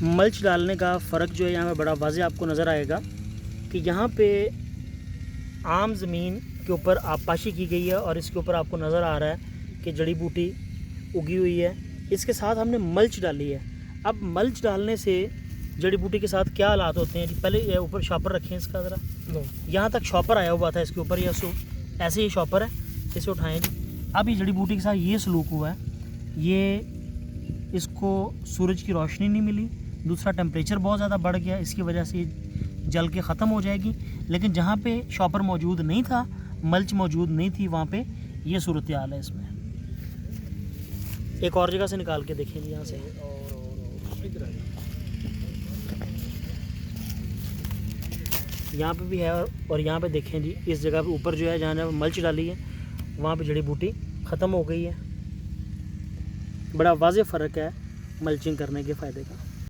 Mulch डालने का फ़र्क जो है यहाँ पे बड़ा वाज़े आपको नज़र आएगा कि यहाँ पे आम ज़मीन के ऊपर आबपाशी की गई है और इसके ऊपर आपको नज़र आ रहा है कि जड़ी बूटी उगी हुई है। इसके साथ हमने मल्च डाली है। अब मल्च डालने से जड़ी बूटी के साथ क्या हालात होते हैं? पहले ये ऊपर शॉपर रखें इसका ज़रा, यहाँ तक शॉपर आया हुआ था इसके ऊपर, या ऐसे ही शॉपर है, इसे उठाएं जी। अब ये जड़ी बूटी के साथ ये सलूक हुआ है, ये इसको सूरज की रोशनी नहीं मिली, दूसरा टेम्परेचर बहुत ज़्यादा बढ़ गया, इसकी वजह से जल के ख़त्म हो जाएगी। लेकिन जहाँ पे शॉपर मौजूद नहीं था, मल्च मौजूद नहीं थी, वहाँ पे ये सूरत हाल है। इसमें एक और जगह से निकाल के देखें यहाँ से, यहाँ पे भी है और यहाँ पे देखें जी, इस जगह पे ऊपर जो है जहाँ मल्च डाली है वहाँ पे जड़ी बूटी ख़त्म हो गई है। बड़ा वाज़ेह फ़र्क है मल्चिंग करने के फ़ायदे का।